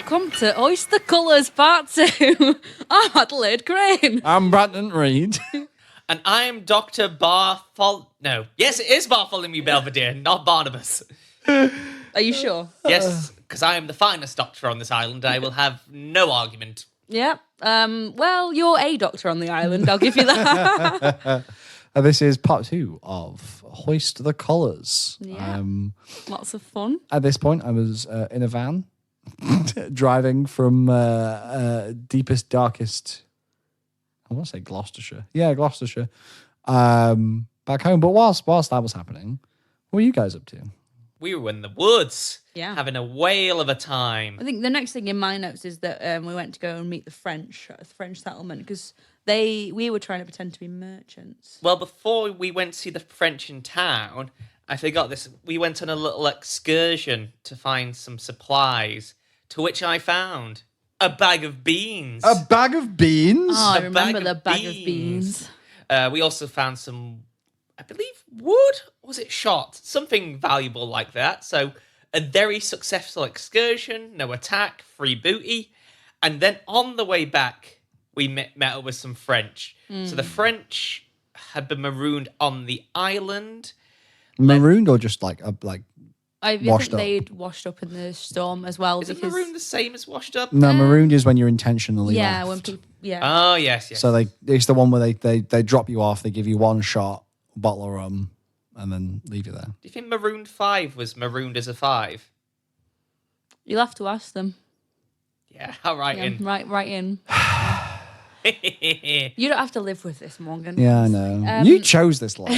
welcome to Hoist the Colours Part 2. I'm Adelaide Crane. I'm Branton Reed. And I'm Dr. Yes, it is Bartholomew Belvedere, not Barnabas. Are you sure? Yes, because I am the finest doctor on this island. I will have no argument. Yeah. Well, you're a doctor on the island. I'll give you that. This is part 2 of Hoist the Colours. Yeah. Lots of fun. At this point, I was in a van driving from deepest, darkest, I want to say Gloucestershire. Yeah, Gloucestershire. Back home. But whilst that was happening, what were you guys up to? We were in the woods, Yeah. having a whale of a time. I think the next thing in my notes is that we went to go and meet the French at the French settlement because we were trying to pretend to be merchants. Well, before we went to see the French in town, I forgot this. We went on a little excursion to find some supplies, to which I found a bag of beans. A bag of beans? Oh, I A remember bag the of bag of beans. beans. We also found some, I believe, wood? Was it shot? Something valuable like that. So a very successful excursion, no attack, free booty. And then on the way back, we met up with some French. So the French had been marooned on the island. Marooned or just like I washed think up? they'd washed up in the storm as well. Is it because marooned the same as washed up? No, marooned is when you're intentionally yeah, left. when people Oh, yes. So it's the one where they drop you off, they give you one shot, a bottle of rum, and then leave you there. Do you think Marooned 5 was marooned as a 5? you'll have to ask them. Yeah, all right. Yeah, right in. You don't have to live with this, Morgan. Yeah, I know. You chose this life.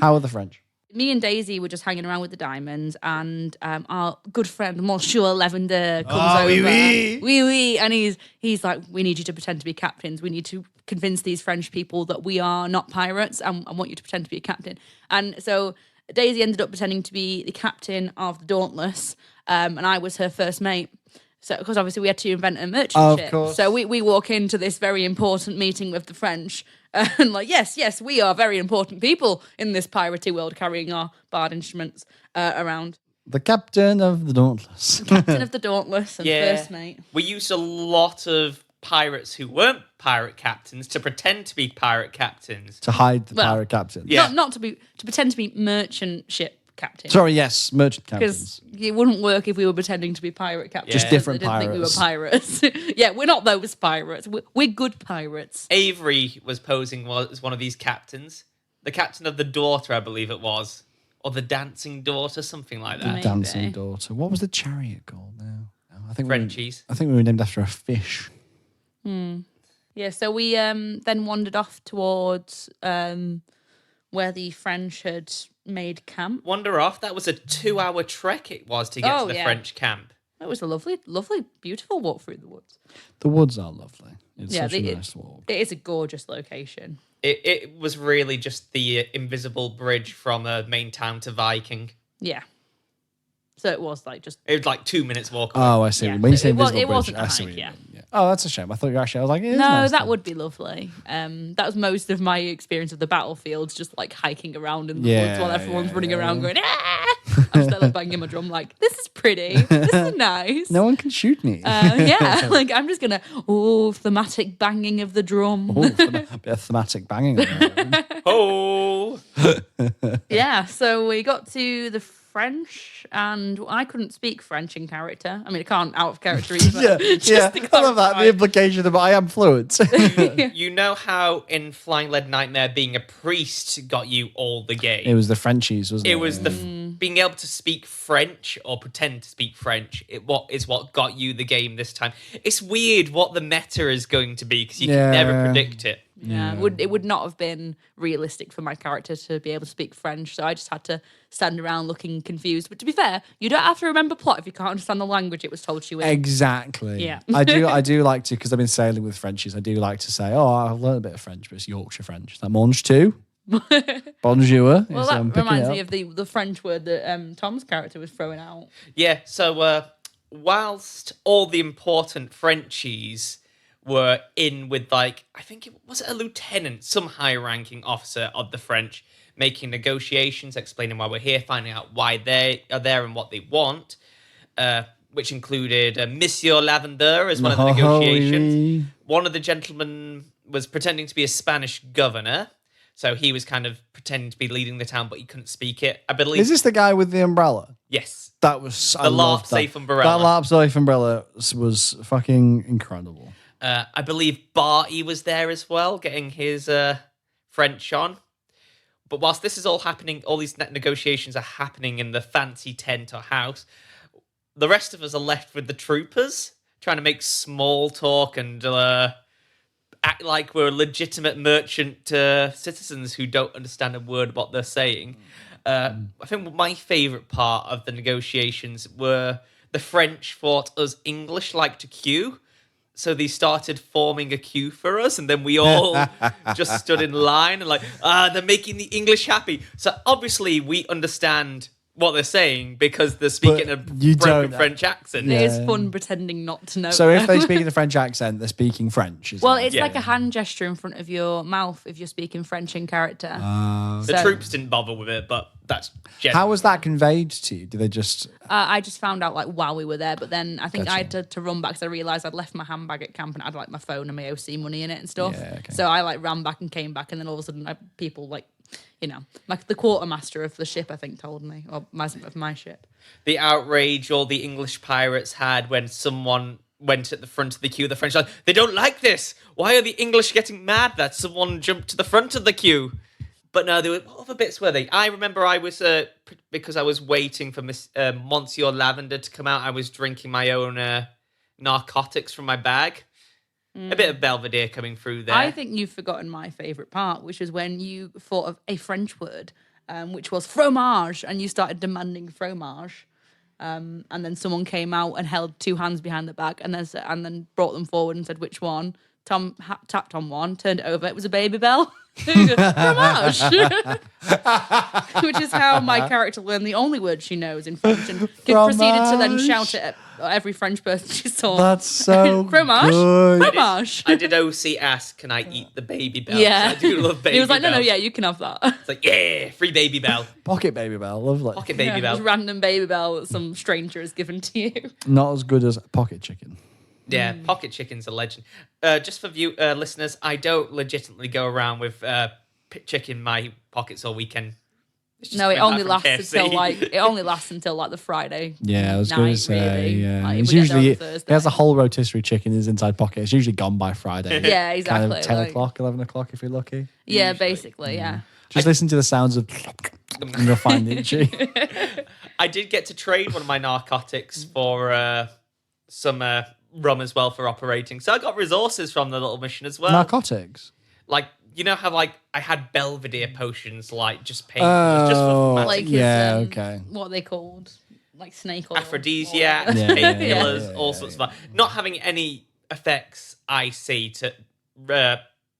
How are the French? Me and Daisy were just hanging around with the diamonds, and our good friend Monsieur Lavender comes over. Oui. And he's like, we need you to pretend to be captains. We need to convince these French people that we are not pirates, and I want you to pretend to be a captain. And so Daisy ended up pretending to be the captain of the Dauntless, and I was her first mate. So, because obviously we had to invent a merchant ship. course. So we walk into this very important meeting with the French and like, yes, we are very important people in this piratey world carrying our bard instruments around. The captain of the Dauntless. Captain of the Dauntless and Yeah. first mate. We used a lot of pirates who weren't pirate captains to pretend to be pirate captains. To hide the Well, pirate captain. Yeah. Not to pretend to be merchant ship captain. Sorry, yes, merchant captains. Because it wouldn't work if we were pretending to be pirate captains. Just different They didn't think we were pirates. pirates. Yeah, we're not those pirates. We're good pirates. Avery was posing as one of these captains. The captain of the daughter, I believe it was. Or the dancing daughter, something like that. Maybe. Dancing daughter. What was the chariot called now? I think Frenchies. I think we were named after a fish. Yeah, so we then wandered off towards where the French had made camp. Wander off. That was a 2-hour trek it was to get Oh, to the yeah. French camp. It was a lovely, beautiful walk through the woods. The woods are lovely. It's Yeah, such a nice walk. It is a gorgeous location. It was really just the invisible bridge from main town to Viking. Yeah. So it was like just... It was like 2 minutes walk away. Oh, I see. Yeah. When you say It was- invisible it bridge, wasn't a I see hike, what you yeah. mean. Yeah. Oh, that's a shame. I thought you actually. I was like, it is No, nice that then. would be lovely. That was most of my experience of the battlefields, just like hiking around in the Yeah, woods while everyone's yeah, running yeah. around going, ah! I'm still banging my drum like, this is pretty. This is nice. No one can shoot me. Yeah, like I'm just gonna thematic banging of the drum. Oh, a bit of thematic banging. on there. Oh! Yeah, so we got to the French, and I couldn't speak French in character. I mean, I can't out of character either. yeah, Just to I love that. clarify. The implication of I am fluent. You know how in Flying Lead Nightmare being a priest got you all the game? It was the Frenchies, wasn't it? It was being able to speak French or pretend to speak French. Is what got you the game this time. It's weird what the meta is going to be because you can never predict it. Yeah, it would not have been realistic for my character to be able to speak French, so I just had to stand around looking confused. But to be fair, you don't have to remember plot if you can't understand the language it was told you in. Exactly. Yeah. I do like to, because I've been sailing with Frenchies, I do like to say, oh, I've learned a bit of French, but it's Yorkshire French. Is that mange too? Bonjour. Well, that reminds me of the French word that Tom's character was throwing out. Yeah, so whilst all the important Frenchies were in with, like, I think it was a lieutenant, some high-ranking officer of the French, making negotiations, explaining why we're here, finding out why they are there and what they want. which included Monsieur Lavender as one of the negotiations. One of the gentlemen was pretending to be a Spanish governor, so he was kind of pretending to be leading the town, but he couldn't speak it. I believe. Is this the guy with the umbrella? Yes. That was the LARP safe umbrella. That LARP safe umbrella was fucking incredible. I believe Barty was there as well, getting his French on. But whilst this is all happening, all these negotiations are happening in the fancy tent or house, the rest of us are left with the troopers, trying to make small talk and act like we're legitimate merchant citizens who don't understand a word of what they're saying. I think my favourite part of the negotiations were the French thought us English like to queue. So they started forming a queue for us, and then we all just stood in line and they're making the English happy. So obviously we understand what they're saying because they're speaking a broken French accent. It is fun pretending not to know. So if they speak in the French accent, they're speaking French. Well, it's like a hand gesture in front of your mouth if you're speaking French in character. The troops didn't bother with it, but that's general. How was that conveyed to you? Did they just... I just found out while we were there, but then I think I had to run back because I realised I'd left my handbag at camp and I had my phone and my OC money in it and stuff. Yeah, okay. So I ran back and came back, and then all of a sudden people the quartermaster of the ship, I think, told me, or of my ship. The outrage all the English pirates had when someone went at the front of the queue. The French were like, they don't like this. Why are the English getting mad that someone jumped to the front of the queue? But no, there were other bits were they? I remember I was, because I was waiting for Monsieur Lavender to come out, I was drinking my own narcotics from my bag. A bit of Belvedere coming through there. I think you've forgotten my favourite part, which is when you thought of a French word, which was fromage, and you started demanding fromage. And then someone came out and held two hands behind the back and then brought them forward and said, which one? Tom tapped on one, turned it over. It was a baby bell. Fromage. Which is how my character learned the only word she knows in French and proceeded to then shout it at every French person she saw. That's so Fromage. good. Fromage. I did OC ask, can I eat the baby bell? Yeah. I do love baby bell. He was like, no, yeah, you can have that. It's like, yeah, free baby bell. Pocket baby bell, lovely. Pocket baby bell. Just random baby bell that some stranger has given to you. Not as good as pocket chicken. Yeah, pocket chicken's a legend. Just for listeners, I don't legitimately go around with chicken in my pockets all weekend. No, it only lasts until the Friday. Yeah, I was night, going to say. really. Yeah, Like, it's we get there on usually Thursday. he has a whole rotisserie chicken in his inside pocket. It's usually gone by Friday. Yeah, exactly. Kind of 10 like- o'clock, 11 o'clock if you're lucky. Yeah, Usually. basically, yeah. Just listen to the sounds of and you'll find it. I did get to trade one of my narcotics for some rum as well for operating. So I got resources from the little mission as well. Narcotics. Like, you know how I had Belvedere potions, just paid Oh, just for magic. Like yeah, his, okay. What are they called? Like snake oil. Aphrodisiacs, Yeah, painkillers, yeah, all sorts of that. Not having any effects I see to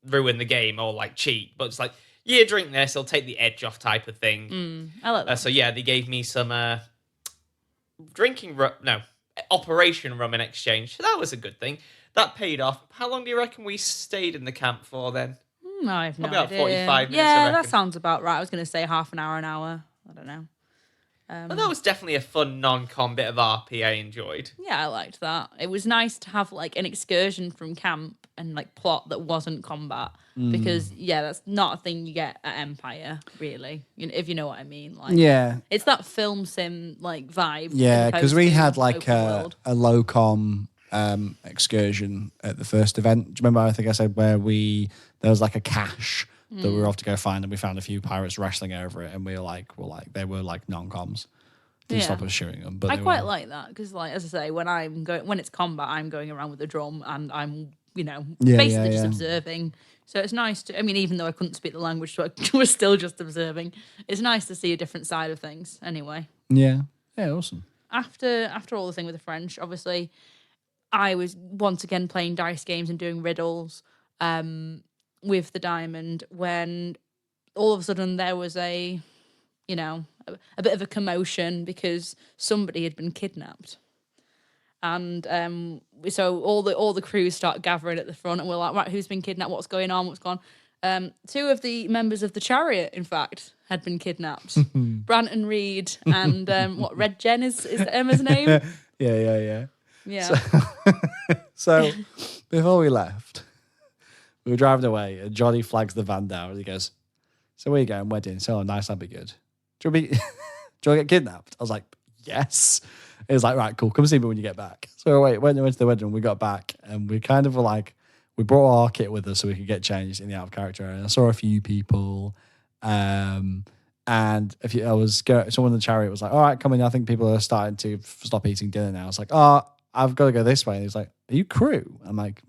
ruin the game or cheat, but it's like, yeah, drink this, it'll take the edge off type of thing. I like that. So yeah, they gave me some operation rum in exchange. So that was a good thing. That paid off. How long do you reckon we stayed in the camp for then? I have no Probably about idea. 45 minutes, I Yeah, reckon. that sounds about right. I was going to say half an hour, an hour. I don't know. But that was definitely a fun non-com bit of RP I enjoyed. Yeah, I liked that. It was nice to have an excursion from camp and plot that wasn't combat because that's not a thing you get at Empire, really. If you know what I mean. Yeah. It's that film sim vibe. Yeah, because we had open world. a low com excursion at the first event. Do you remember? I think I said where there was a cache that we were off to go find, and we found a few pirates wrestling over it, and we were they were non-coms. Didn't stop us shooting them, but I quite like that because, as I say, when it's combat, I'm going around with a drum and I'm basically just observing. So it's nice to. I mean, even though I couldn't speak the language, so I was still just observing. It's nice to see a different side of things. Anyway. Yeah. Awesome. After all the thing with the French, obviously, I was once again playing dice games and doing riddles with the diamond when all of a sudden there was a bit of a commotion because somebody had been kidnapped. And so all the crews start gathering at the front and we're like, right, who's been kidnapped? What's going on? What's gone? Two of the members of the chariot, in fact, had been kidnapped. Branton Reed and Red Jen is Emma's name? Yeah. Yeah. So before we left, we were driving away and Johnny flags the van down and he goes, so where you going? Wedding. So nice, that'd be good. Do you want to get kidnapped? I was like, yes. He was like, right, cool. Come see me when you get back. So went to the wedding. We got back and we kind of were like, we brought our kit with us so we could get changed in the out of character area. I saw a few people. And someone in the chariot was like, all right, come in. I think people are starting to stop eating dinner now. It's like, oh, I've got to go this way. And he's like, are you crew? I'm like,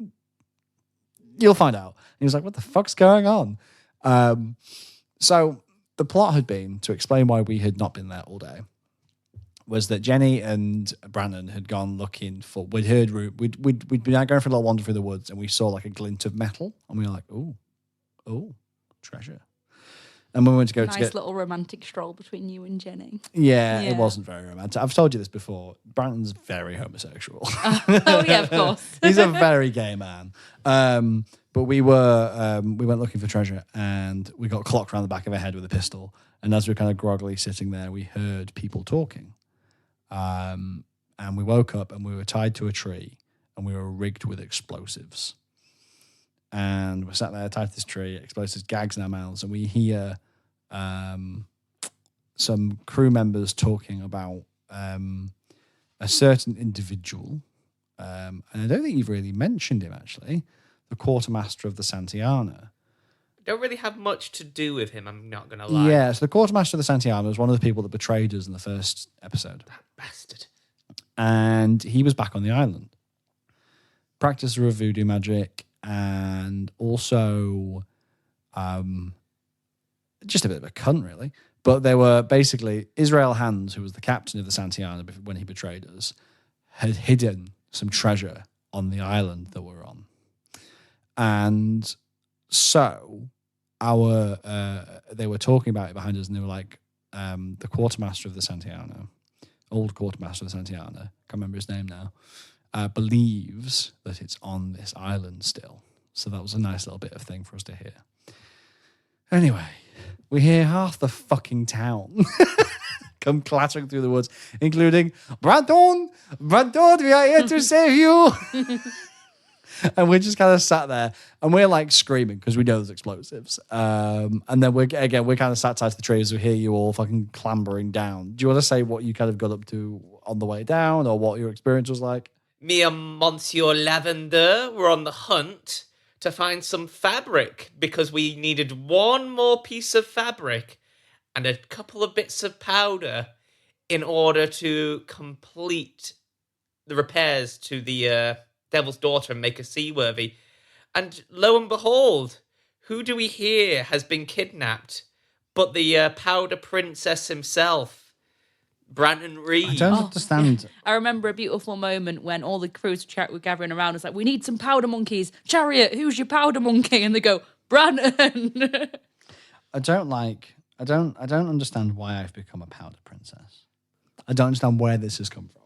you'll find out. And he was like, what the fuck's going on? So the plot had been, to explain why we had not been there all day, was that Jenny and Branton had gone looking for, we'd been out going for a little wander through the woods and we saw like a glint of metal and we were like, oh, treasure. And when we went to go nice little romantic stroll between you and Jenny. Yeah, it wasn't very romantic. I've told you this before. Branton's very homosexual. Oh yeah, of course. He's a very gay man. But we went looking for treasure and we got clocked around the back of our head with a pistol. And as we were kind of groggily sitting there, we heard people talking. And we woke up and we were tied to a tree and we were rigged with explosives. And we're sat there tied to this tree, explosives, gags in our mouths, and we hear some crew members talking about a certain individual. And I don't think you've really mentioned him, actually. The quartermaster of the Santiana. Don't really have much to do with him, I'm not going to lie. Yeah, so the quartermaster of the Santiana was one of the people that betrayed us in the first episode. That bastard. And he was back on the island. Practicer of voodoo magic and also just a bit of a cunt, really. But they were basically, Israel Hands, who was the captain of the Santiana when he betrayed us, had hidden some treasure on the island that we're on. And so they were talking about it behind us and they were like, the quartermaster of the Santiana, old quartermaster of the Santiana, can't remember his name now, believes that it's on this island still. So that was a nice little bit of thing for us to hear. Anyway, we hear half the fucking town come clattering through the woods, including Branton, we are here to save you. And we're just kind of sat there and we're like screaming because we know there's explosives. And then we're kind of sat tied to the trees. We hear you all fucking clambering down. Do you want to say what you kind of got up to on the way down or what your experience was like? Me and Monsieur Lavender were on the hunt to find some fabric because we needed one more piece of fabric and a couple of bits of powder in order to complete the repairs to the Devil's Daughter and make her seaworthy. And lo and behold, who do we hear has been kidnapped but the Powder Princess himself? Branton Reed. I don't understand. I remember a beautiful moment when all the crews were gathering around. It's like, we need some powder monkeys. Chariot, who's your powder monkey? And they go, Branton. I don't understand why I've become a powder princess. I don't understand where this has come from.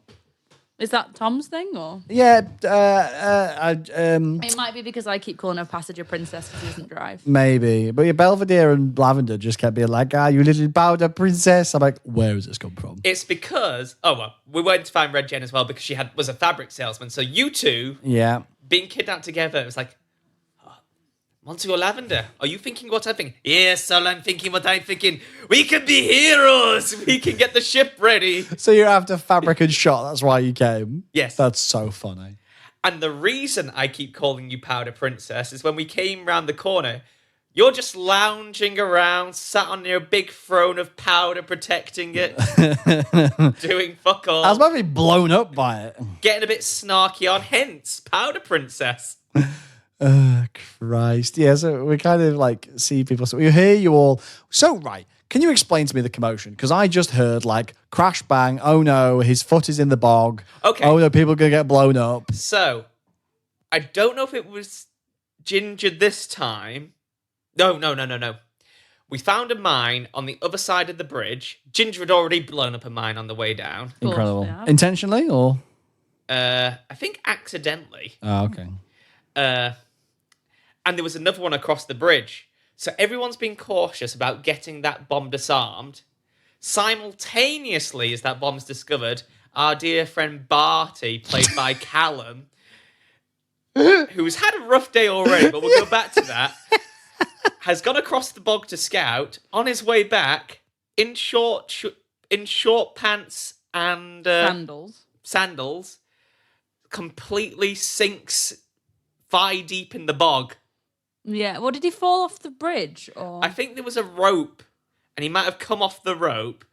Is that Tom's thing, or? Yeah, It might be because I keep calling her passenger princess because he doesn't drive. Maybe. But Belvedere and Lavender just kept being like, you little powder princess. I'm like, where has this come from? It's because, we went to find Red Jen as well because she was a fabric salesman. So you two, being kidnapped together, it was like, Monsieur Lavender, are you thinking what I'm thinking? Yes, all I'm thinking what I'm thinking. We can be heroes. We can get the ship ready. So you're after fabric and shot. That's why you came? Yes. That's so funny. And the reason I keep calling you Powder Princess is when we came round the corner, you're just lounging around, sat on your big throne of powder, protecting it, doing fuck all. I was about to be blown up by it. Getting a bit snarky on, hence Powder Princess. Christ. Yeah, so we kind of like see people. So we hear you all. So, right. Can you explain to me the commotion? Because I just heard like crash bang. Oh no, his foot is in the bog. Okay. Oh no, people are going to get blown up. So, I don't know if it was Ginger this time. No. We found a mine on the other side of the bridge. Ginger had already blown up a mine on the way down. Incredible. Yeah. Intentionally or? I think accidentally. Oh, okay. And there was another one across the bridge. So everyone's been cautious about getting that bomb disarmed. Simultaneously, as that bomb's discovered, our dear friend Barty, played by Callum, who's had a rough day already, but we'll go back to that, has gone across the bog to scout. On his way back, in short pants and Sandals, completely sinks thigh deep in the bog. Yeah. Well, did he fall off the bridge? Or I think there was a rope, and he might have come off the rope,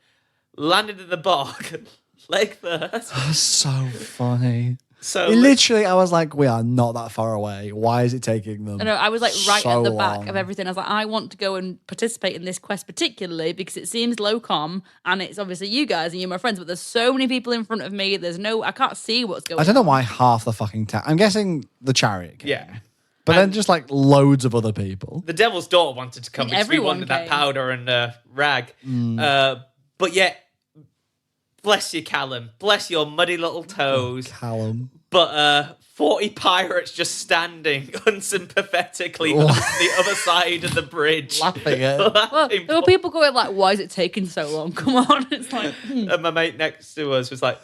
landed in the bog, leg first. So funny. So Literally, I was like, we are not that far away. Why is it taking them? I know, I was like right so at the back long? of everything. I was like, I want to go and participate in this quest particularly because it seems low comm and it's obviously you guys and you're my friends, but there's so many people in front of me. I can't see what's going on. I don't know why half the fucking town. I'm guessing the chariot came. Yeah. But then just like loads of other people. The Devil's Daughter wanted to come because we everyone wanted that came. powder and rag. But yet, bless you, Callum. Bless your muddy little toes. Callum. But 40 pirates just standing unsympathetically on the other side of the bridge. Laughing at Well, there were people going like, why is it taking so long? Come on. It's like, And my mate next to us was like,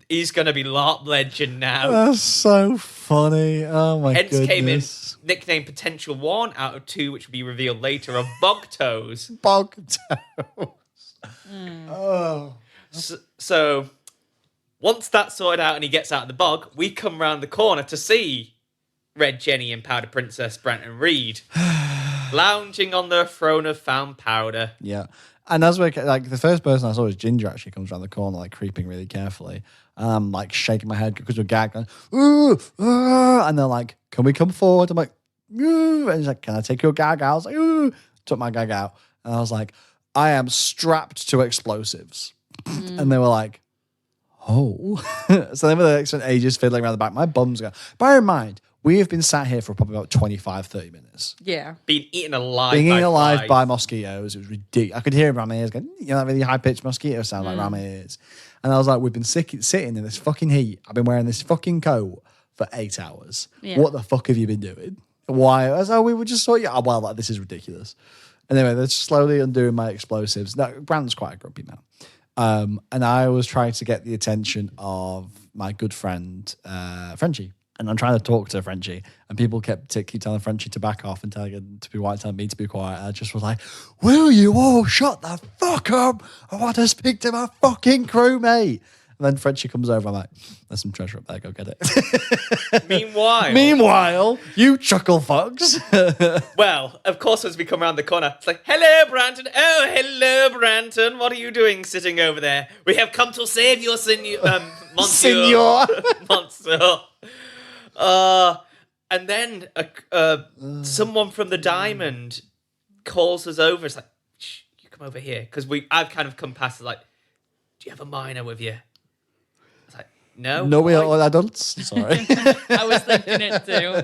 he's going to be LARP legend now. That's so funny. Oh my Hence goodness. came in nickname Potential 1 out of 2, which will be revealed later, of Bog Toes. Bog toes. Oh. So once that's sorted out and he gets out of the bog, we come round the corner to see Red Jenny and Powder Princess Branton Reed lounging on the throne of found powder. Yeah. And as we're like, the first person I saw was Ginger actually comes around the corner, like creeping really carefully. And I'm like shaking my head because we're gagged, going, ooh, and they're like, can we come forward? I'm like, ooh. And he's like, can I take your gag out? I was like, ooh, took my gag out. And I was like, I am strapped to explosives. And they were like, oh. So then they spent ages fiddling around the back. My bum's going. Bear in mind, we have been sat here for probably about 25, 30 minutes. yeah. Being eaten alive Being eaten alive flies. by mosquitoes. It was ridiculous. I could hear him around my ears going, you know, that really high-pitched mosquito sound like around my ears. And I was like, we've been sitting in this fucking heat. I've been wearing this fucking coat for 8 hours. Yeah. What the fuck have you been doing? Why? I was like, we were just sort of, oh, well, like, this is ridiculous. Anyway, they're slowly undoing my explosives. Now, Brandon's quite a grumpy man. And I was trying to get the attention of my good friend, Frenchie. And I'm trying to talk to Frenchie, and people keep telling Frenchie to back off and telling him to be quiet, telling me to be quiet. I just was like, will you all shut the fuck up? I want to speak to my fucking crewmate. And then Frenchie comes over. I'm like, there's some treasure up there. Go get it. Meanwhile, you chuckle fucks. Well, of course, as we come around the corner, it's like, hello, Branton. Oh, hello, Branton. What are you doing sitting over there? We have come to save you, monsieur. Senor. Monsieur. And then someone from the Diamond calls us over. It's like, shh, you come over here. Because I've kind of come past, like, do you have a minor with you? I was like, no. No, we are all adults. Sorry. I was thinking it too.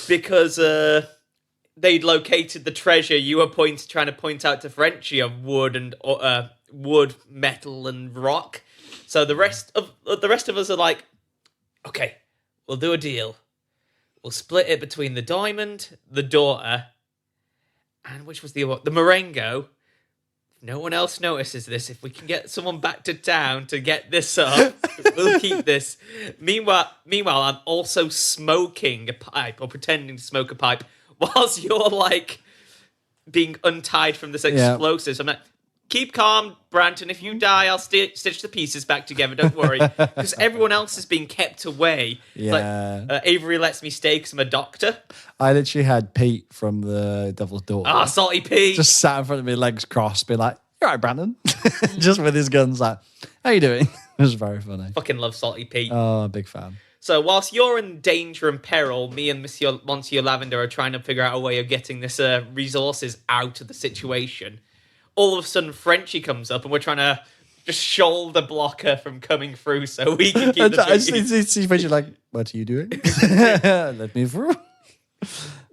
Because they'd located the treasure you were trying to point out to Frenchie of wood and wood, metal, and rock. So the rest of us are like, okay, we'll do a deal. We'll split it between the Diamond, the Daughter, and which was the other? The Marengo. No one else notices this. If we can get someone back to town to get this up, we'll keep this. Meanwhile, I'm also smoking a pipe or pretending to smoke a pipe whilst you're like being untied from this explosive. So I'm like, keep calm, Branton. If you die, I'll stitch the pieces back together. Don't worry. Because everyone else is being kept away. Yeah. Like, Avery lets me stay because I'm a doctor. I literally had Pete from the Devil's Daughter. Ah, Salty Pete. Just sat in front of me, legs crossed, be like, "You all right, Brandon?" Just with his guns, like, "How you doing?" It was very funny. Fucking love Salty Pete. Oh, big fan. So whilst you're in danger and peril, me and Monsieur Lavender are trying to figure out a way of getting this resources out of the situation. All of a sudden, Frenchie comes up, and we're trying to just shoulder block her from coming through so we can keep the I see Frenchie like, "What are you doing?" Let me through.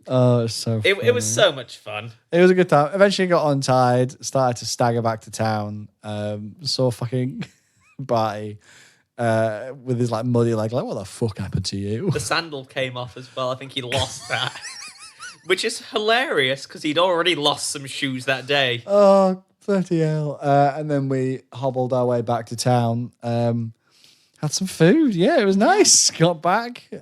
Oh, it's so funny. It was so much fun. It was a good time. Eventually got untied, started to stagger back to town, saw fucking Barty with his like muddy leg, like, what the fuck happened to you? The sandal came off as well. I think he lost that. which is hilarious because he'd already lost some shoes that day. Oh, bloody hell. And then we hobbled our way back to town. Had some food. Yeah, it was nice. Got back. Should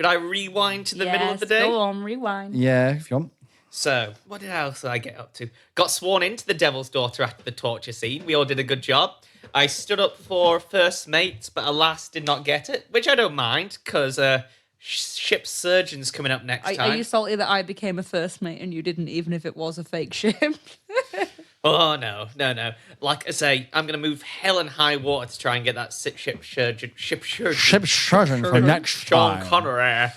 I rewind to the middle of the day? Go on, rewind. Yeah, if you want. So, what else did I get up to? Got sworn into the Devil's Daughter after the torture scene. We all did a good job. I stood up for first mate, but alas did not get it, which I don't mind, because ship surgeon's coming up next time. Are you salty that I became a first mate and you didn't, even if it was a fake ship? Oh, no. Like I say, I'm going to move hell and high water to try and get that ship surgeon for next Sean time. Connery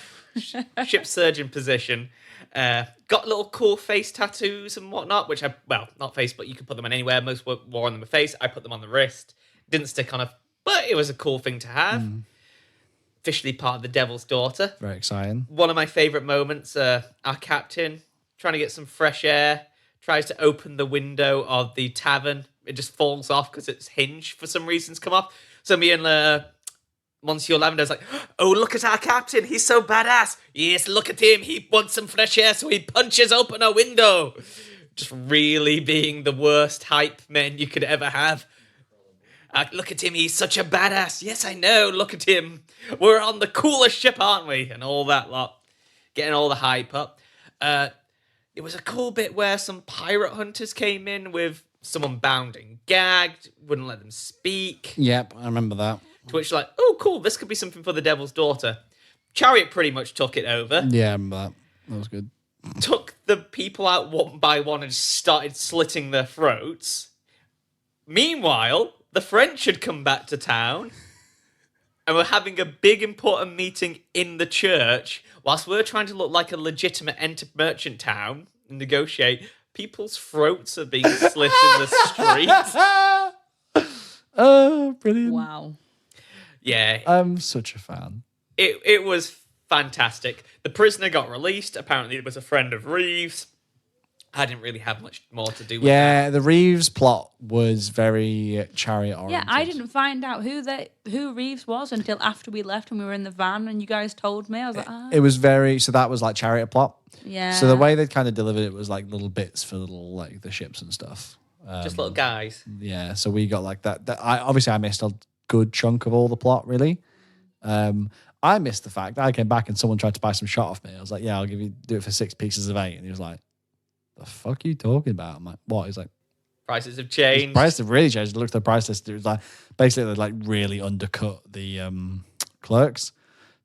ship surgeon position. Got little cool face tattoos and whatnot, which not face, but you can put them on anywhere. Most wore on the face. I put them on the wrist. Didn't stick on but it was a cool thing to have. Officially part of the Devil's Daughter. Very exciting. One of my favourite moments, our captain trying to get some fresh air, tries to open the window of the tavern. It just falls off because its hinge for some reason's come off. So me and Monsieur Lavender's like, oh, look at our captain. He's so badass. Yes, look at him. He wants some fresh air, so he punches open a window. Just really being the worst hype men you could ever have. Look at him. He's such a badass. Yes, I know. Look at him. We're on the coolest ship, aren't we? And all that lot. Getting all the hype up. It was a cool bit where some pirate hunters came in with someone bound and gagged, wouldn't let them speak. Yep, I remember that. To which, like, oh, cool, this could be something for the Devil's Daughter. Chariot pretty much took it over. Yeah, I remember that. That was good. Took the people out one by one and started slitting their throats. Meanwhile, the French had come back to town and were having a big important meeting in the church whilst we're trying to look like a legitimate merchant town and negotiate. People's throats are being slit in the street. Oh, brilliant. Wow. Yeah. I'm such a fan. It was fantastic. The prisoner got released. Apparently it was a friend of Reeves. I didn't really have much more to do with that. Yeah, the Reeves plot was very chariot oriented. Yeah, I didn't find out who Reeves was until after we left and we were in the van and you guys told me. I was like, It was so that was like chariot plot. Yeah. So the way they kind of delivered it was like little bits for little like the ships and stuff. Just little guys. Yeah, so we got like that. I missed a good chunk of all the plot, really. I missed the fact that I came back and someone tried to buy some shot off me. I was like, yeah, I'll do it for 6 pieces of 8. And he was like, the fuck are you talking about? I'm like, what? He's like, Prices have changed. prices have really changed. I looked at the price list. It was like, basically, they like really undercut the clerks.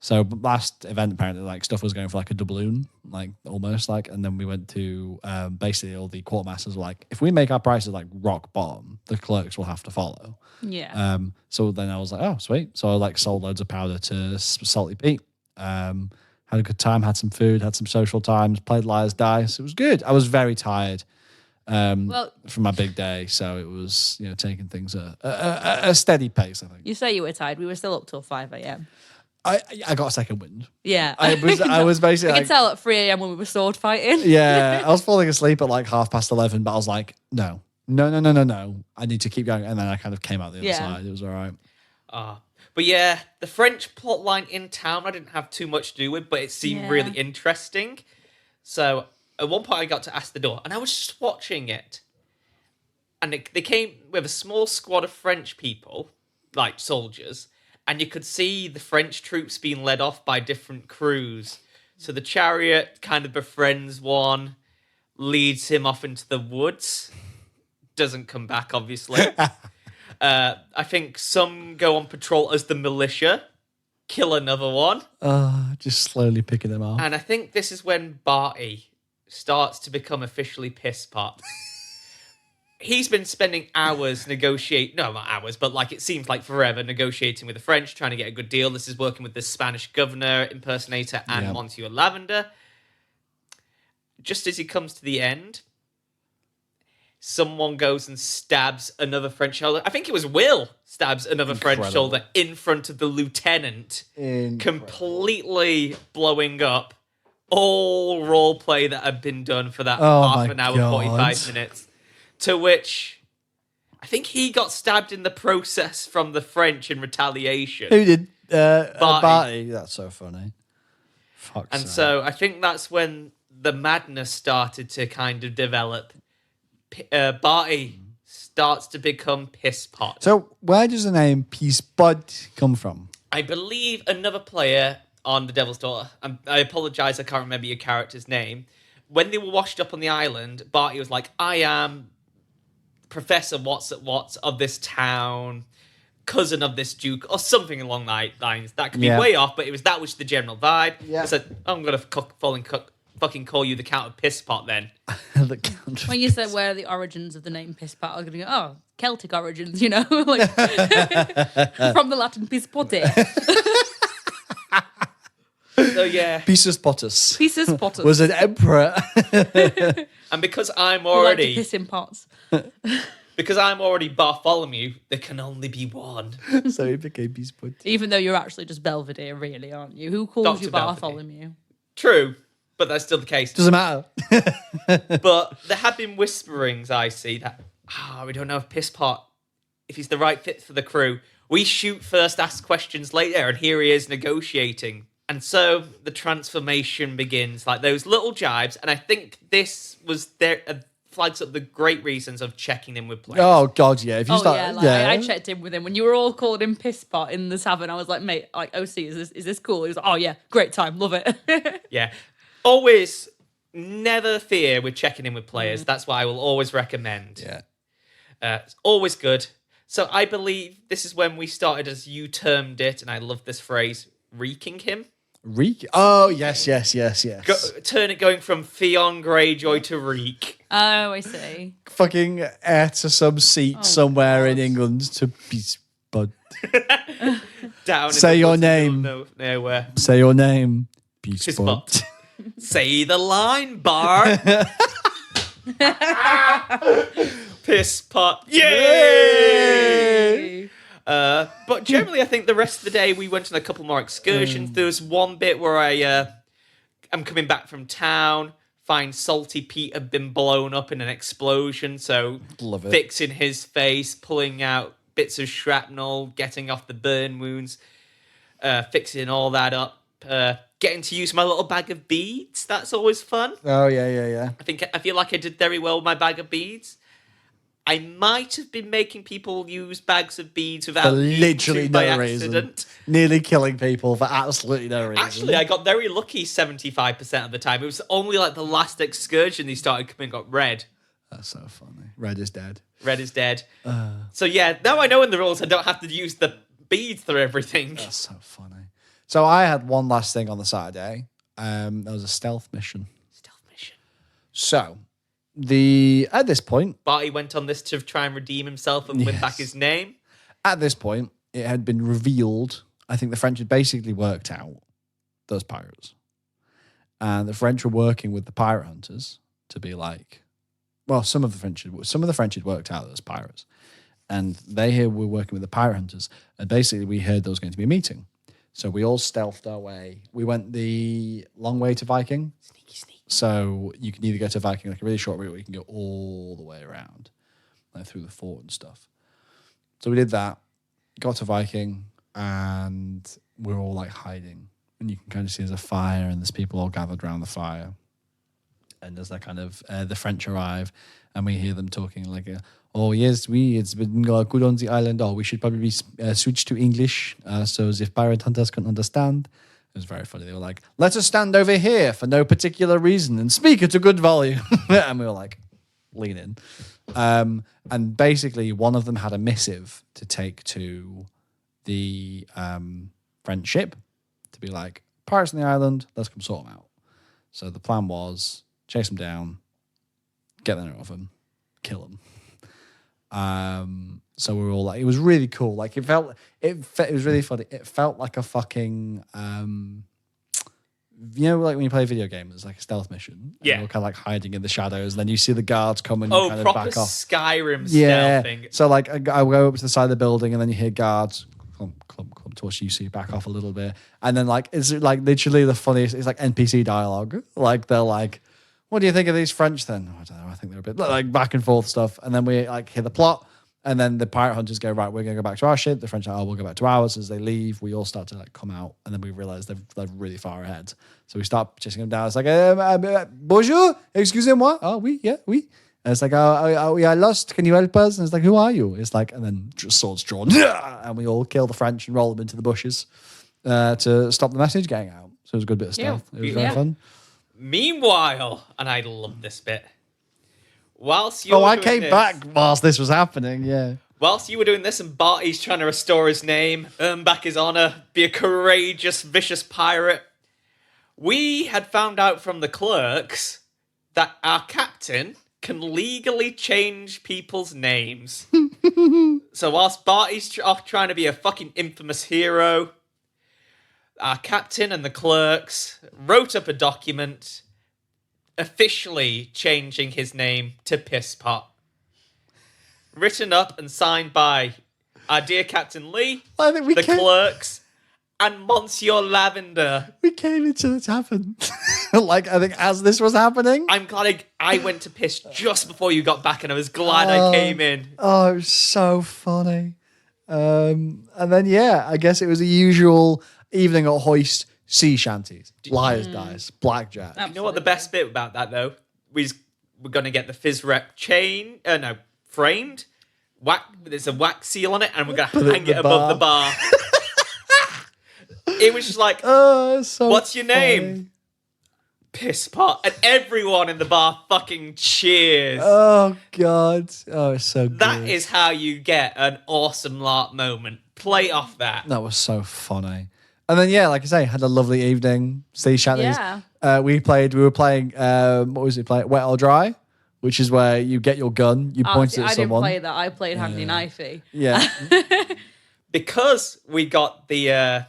So last event, apparently, like stuff was going for like a doubloon, like almost like, and then we went to basically all the quartermasters were like, if we make our prices like rock bottom, the clerks will have to follow. yeah. So then I was like, oh, sweet. So I like sold loads of powder to Salty Pete. Had a good time, had some food, had some social times, played liar's dice. It was good. I was very tired from my big day, so it was taking things at a steady pace. I think You say you were tired. We were still up till 5 a.m. I got a second wind. Yeah. I was basically I like, could tell at 3 a.m. when we were sword fighting. yeah, I was falling asleep at like 11:30, but I was like, no. I need to keep going, and then I kind of came out the other side. It was all right. But yeah, the French plotline in town I didn't have too much to do with, but it seemed really interesting. So at one point I got to Astoraa, and I was just watching it. And they came with a small squad of French people, like soldiers, and you could see the French troops being led off by different crews. So the chariot kind of befriends one, leads him off into the woods, doesn't come back, obviously. I think some go on patrol as the militia, kill another one. Just slowly picking them off. And I think this is when Barty starts to become officially piss pot. He's been spending hours not hours, but like it seems like forever negotiating with the French, trying to get a good deal. This is working with the Spanish governor, impersonator, and Monsieur Lavender. Just as he comes to the end, someone goes and stabs another French shoulder. I think it was Will stabs another French shoulder in front of the lieutenant, completely blowing up all role play that had been done for that half an hour, 45 minutes. To which I think he got stabbed in the process from the French in retaliation. Who did? Barty. Barty. That's so funny. Fuck's sake. So I think that's when the madness started to kind of develop. Barty starts to become piss pot. So where does the name Peace Bud come from? I believe another player on the Devil's Daughter, I apologize, I can't remember your character's name. When they were washed up on the island, Barty was like, I am Professor What's of this town, cousin of this duke, or something along that lines. That could be way off, but that was the general vibe. Yeah. I said, I'm going to fucking call you the Count of Pisspot then. The Count of When you said where are the origins of the name Pisspot, I was going to go, oh, Celtic origins, you know, like from the Latin pispote. So yeah, Pissus Pottus. Pissus Pottus. Was an emperor. and because I'm Who like already to piss in pots. because I'm already Bartholomew, there can only be one. So he became Peace Bud. Even though you're actually just Belvedere, really, aren't you? Who calls Dr. you Bartholomew? True, but that's still the case. Doesn't matter. But there have been whisperings I see that we don't know if Pisspot, if he's the right fit for the crew. We shoot first, ask questions later, and here he is negotiating. And so the transformation begins, like those little jibes. And I think this was flags up the great reasons of checking in with players. Oh God, yeah. If you start, I checked in with him when you were all calling him Pisspot in the tavern. I was like, mate, like OC, is this cool? He was like, oh yeah, great time, love it. Yeah, always never fear with checking in with players. That's what I will always recommend. Yeah, it's always good. So I believe this is when we started, as you termed it, and I love this phrase, reeking him. Reek. Oh yes. Going from Theon Greyjoy to Reek. Oh, I see. Fucking heir to some seat somewhere in England to Peace Bud. Down. Say your name. Nowhere. Say your name. Peace Bud. Say the line, Bar. Piss pot. Yay! But generally, I think the rest of the day we went on a couple more excursions. There was one bit where I'm coming back from town, find Salty Pete had been blown up in an explosion, so Love it. Fixing his face, pulling out bits of shrapnel, getting off the burn wounds, fixing all that up, getting to use my little bag of beads. That's always fun. Oh yeah. I feel like I did very well with my bag of beads. I might have been making people use bags of beads without literally by no accident. reason. Nearly killing people for absolutely no reason. Actually, I got very lucky 75% of the time. It was only like the last excursion they started coming got red. That's so funny. Red is dead. Red is dead. So yeah, now I know in the rules I don't have to use the beads through everything. That's so funny. So I had one last thing on the Saturday. There was a stealth mission. So at this point, Barty went on this to try and redeem himself and win back his name. At this point, it had been revealed. I think the French had basically worked out those pirates, and the French were working with the pirate hunters to be like, well, some of the French had worked out those pirates, and they here were working with the pirate hunters, and basically we heard there was going to be a meeting, so we all stealthed our way. We went the long way to Viking. So you can either go to Viking like a really short route, or you can go all the way around, like through the fort and stuff. So we did that, got to Viking, and we're all like hiding. And you can kind of see there's a fire, and there's people all gathered around the fire. And there's that kind of the French arrive, and we hear them talking like, "Oh yes, it's been good on the island. Oh, we should probably switch to English, so the pirate hunters can understand." It was very funny. They were like, "Let us stand over here for no particular reason and speak at a good volume." And we were like, lean in. And basically, one of them had a missive to take to the French ship to be like, "Pirates on the island, let's come sort them out." So the plan was chase them down, get the note of them, kill them. So we were all like, it was really cool. Like it was really funny. It felt like a fucking, like when you play a video game, it's like a stealth mission. Yeah. And you're kind of like hiding in the shadows, and then you see the guards come and you kind of proper back off. Skyrim Yeah. stealthing. So like I go up to the side of the building, and then you hear guards clump towards you, so you back off a little bit. And then like, it's like literally the funniest, it's like NPC dialogue. Like they're like, "What do you think of these French then?" "I don't know, I think they're a bit," like back and forth stuff. And then we like hear the plot, And then the pirate hunters go, right, we're going to go back to our ship. The French are like, oh, we'll go back to ours. As they leave, we all start to like come out. And then we realize they're really far ahead. So we start chasing them down. It's like, bonjour, excusez-moi. Oh, oui, yeah, oui. And it's like, we are lost. Can you help us? And it's like, who are you? It's like, and then swords drawn. And we all kill the French and roll them into the bushes to stop the message getting out. So it was a good bit of stealth. It was very fun. Meanwhile, and I love this bit, whilst you I came back whilst this was happening, yeah. Whilst you were doing this and Barty's trying to restore his name, earn back his honor, be a courageous, vicious pirate, we had found out from the clerks that our captain can legally change people's names. So whilst Barty's off trying to be a fucking infamous hero, our captain and the clerks wrote up a document officially changing his name to Pisspot. Written up and signed by our dear Captain Lee, the clerks, and Monsieur Lavender. We came into the tavern. Like, I think as this was happening. I'm glad I went to piss just before you got back, and I was glad I came in. Oh, it was so funny. And then, yeah, I guess it was the usual evening at Hoist, sea shanties, liar's dice, blackjack. Absolutely. You know what the best bit about that, though? We're going to get the Fizz Rep framed. There's a wax seal on it, and we're going to hang it above the bar. It was just like, so what's your funny. name? Pisspot. And everyone in the bar fucking cheers. Oh, God. Oh, it's so good. That is how you get an awesome LARP moment. Play off that. That was so funny. And then, yeah, like I say, had a lovely evening. Sea shanties. Yeah. We were playing, what was it playing? Wet or Dry, which is where you get your gun, you point it at someone. I didn't play that. I played Handy Knifey. Yeah. Because we got the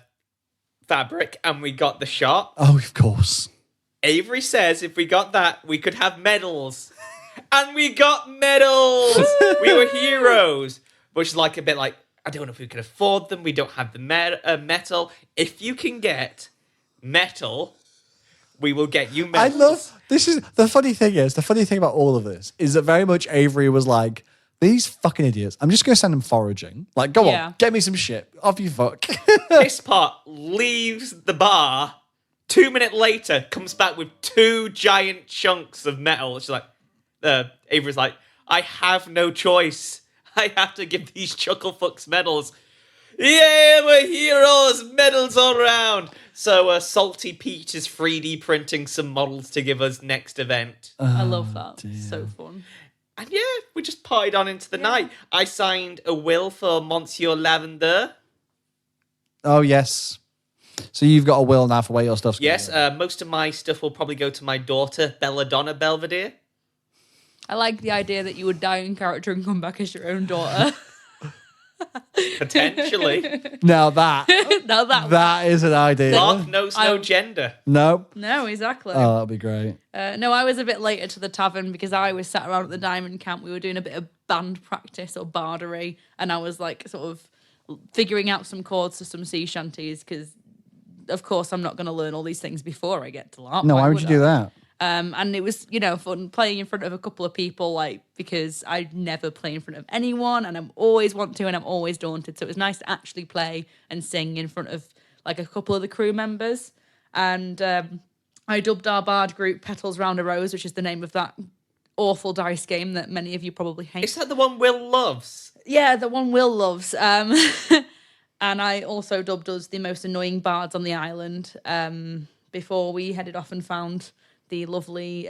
fabric and we got the shot. Oh, of course. Avery says if we got that, we could have medals. And we got medals! We were heroes. Which is like a bit like, I don't know if we can afford them. We don't have the metal. If you can get metal, we will get you medals. The funny thing about all of this is that very much Avery was like, these fucking idiots, I'm just going to send them foraging. Like, go on, get me some shit. Off you fuck. Pisspot leaves the bar. 2 minutes later, comes back with 2 giant chunks of metal. She's like, Avery's like, I have no choice. I have to give these chuckle fucks medals. Yeah, we're heroes, medals all around. So Salty Pete is 3D printing some models to give us next event. I love that. Dear. So fun. And yeah, we just partied on into the night. I signed a will for Monsieur Lavender. Oh, yes. So you've got a will now for where your stuff's going. Yes, most of my stuff will probably go to my daughter, Belladonna Belvedere. I like the idea that you would die in character and come back as your own daughter. Potentially. Now that is an idea. LARP knows no gender. Nope. No, exactly. Oh, that'd be great. No, I was a bit later to the tavern because I was sat around at the diamond camp. We were doing a bit of band practice or bardery, and I was like sort of figuring out some chords to some sea shanties because, of course, I'm not going to learn all these things before I get to LARP. No, why would you do that? And it was, fun playing in front of a couple of people, like, because I never play in front of anyone and I'm always want to and I'm always daunted. So it was nice to actually play and sing in front of, like, a couple of the crew members. And I dubbed our bard group Petals Round a Rose, which is the name of that awful dice game that many of you probably hate. Is that the one Will loves? Yeah, the one Will loves. And I also dubbed us the most annoying bards on the island before we headed off and found the lovely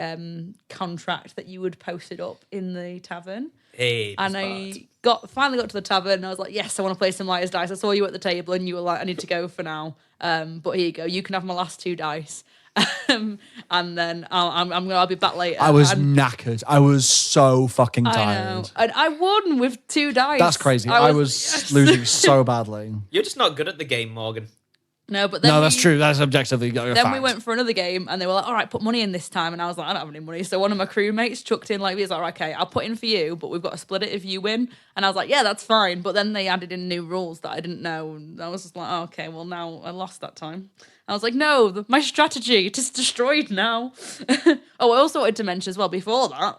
contract that you would post it up in the tavern. Hey, and I finally got to the tavern and I was like, yes, I want to play some Liar's Dice. I saw you at the table and you were like, I need to go for now. But here you go. You can have my last 2 dice. And then I'll be back later. I was knackered. I was so fucking tired. I know. And I won with 2 dice. That's crazy. I was losing so badly. You're just not good at the game, Morgan. No, but then that's true. That's objectively a fact. we went for another game and they were like, all right, put money in this time. And I was like, I don't have any money. So one of my crewmates chucked in like, he was like, okay, I'll put in for you, but we've got to split it if you win. And I was like, yeah, that's fine. But then they added in new rules that I didn't know. And I was just like, oh, okay, well now I lost that time. I was like, no, my strategy, it is destroyed now. Oh, I also wanted to mention as well, before that,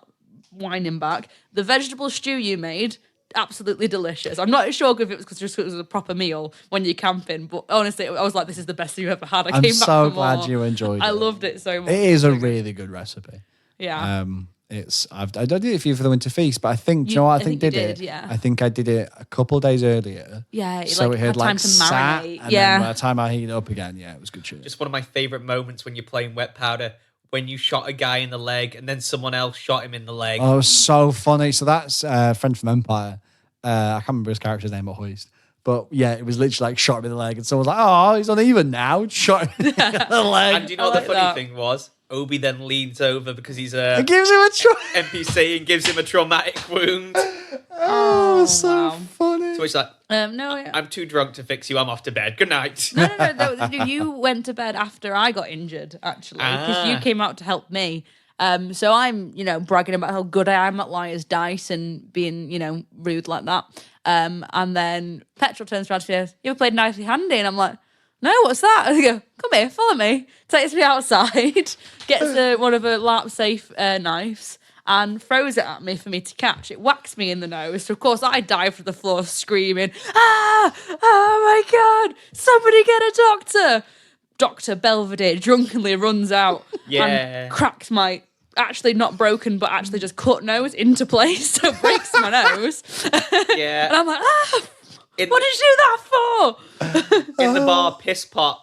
winding back, the vegetable stew you made, absolutely delicious. I'm not sure if it was because it was a proper meal when you're camping, but honestly, I was like, this is the best you've ever had. I'm came back so for glad more. you enjoyed it. I loved it so much. It is a really good recipe. Yeah. I did it for you for the winter feast, but I think, do you know what I think you did it? yeah. I think I did it a couple of days earlier. Yeah, So it had time like to sat, marinate. and Yeah. then by the time I heat it up again, it was good shit. Just one of my favourite moments when you're playing wet powder, when you shot a guy in the leg and then someone else shot him in the leg. Oh, it was so funny. So that's a friend from Empire. I can't remember his character's name, but Hoist. But yeah, it was literally like shot him in the leg, and someone was like, "Oh, he's uneven now." Shot him in the leg. And do you know what the funny thing was? Obi then leans over because he's a It gives him a try. NPC and gives him a traumatic wound. Oh, so funny. So he's like, No, I'm too drunk to fix you. I'm off to bed. Good night. no, you went to bed after I got injured, actually, because you came out to help me. So I'm, bragging about how good I am at liar's dice and being, rude like that. And then Petrol turns around to me and goes, "You ever played Nicely Handy?" And I'm like, "No, what's that?" And I go, "Come here, follow me." Takes me outside, gets one of her LARP safe knives and throws it at me for me to catch. It whacks me in the nose. So, of course, I dive to the floor screaming, "Ah! Oh, my God! Somebody get a doctor!" Dr. Belvedere drunkenly runs out and cracks my, actually not broken, but actually just cut nose into place. So breaks my nose. Yeah. And I'm like, what did you do that for? In the bar, piss pot,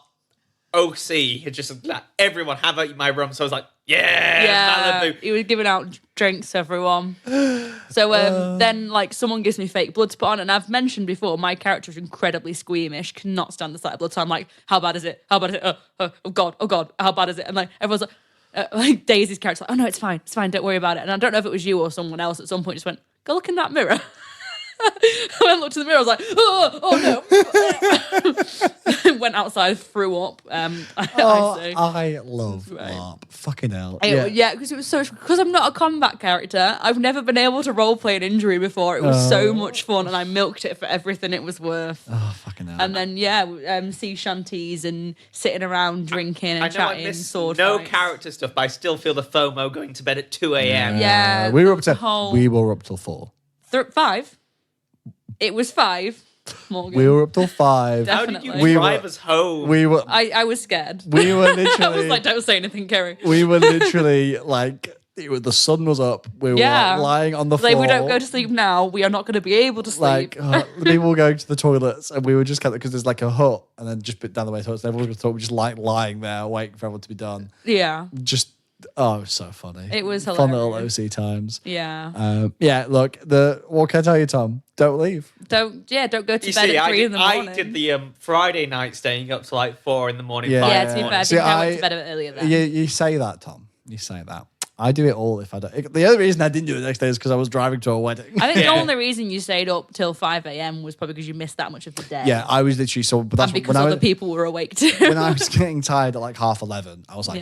OC had just like, everyone have out my rum. So I was like, Malibu. He was giving out drinks to everyone. So then, someone gives me fake blood to put on, and I've mentioned before, my character is incredibly squeamish, cannot stand the sight of blood. So I'm like, "How bad is it? How bad is it? Oh God, how bad is it?" And everyone's like Daisy's character's like, "Oh no, it's fine, don't worry about it." And I don't know if it was you or someone else at some point just went, "Go look in that mirror." I went looked in the mirror. I was like, "Oh no!" Went outside, threw up. I love LARP. Fucking hell. Yeah, because it was because I'm not a combat character. I've never been able to roleplay an injury before. It was so much fun, and I milked it for everything it was worth. Oh, fucking hell. And then sea shanties and sitting around drinking and chatting. I miss sword no fights. character stuff, but I still feel the FOMO going to bed at 2 a.m. Yeah, we were up till 4. 5. It was 5. Morgan. We were up till 5. How did you Definitely. drive us home? I was scared. We were literally. I was like, "Don't say anything, Kerrie." We were literally the sun was up. We were lying on the floor. We don't go to sleep now. We are not going to be able to sleep. People were going to the toilets, and we were just because there's a hut, and then just down the way toilets. And everyone thought we were just lying there, waiting for everyone to be done. Yeah. Just it was so funny. It was fun hilarious. little OC times. Yeah. Look, what can I tell you, Tom? Don't leave. Don't go to bed at 3 in the morning. I did the Friday night staying up to 4 in the morning. Yeah. 5 Yeah, in to the be morning. fair, I went to bed a bit earlier then. You say that, Tom. You say that. I do it all if I don't. The only reason I didn't do it the next day is because I was driving to a wedding. I think the only reason you stayed up till 5 a.m. was probably because you missed that much of the day. Yeah, I was literally but that's and because when other people were awake too. When I was getting tired at 11:30, I was like,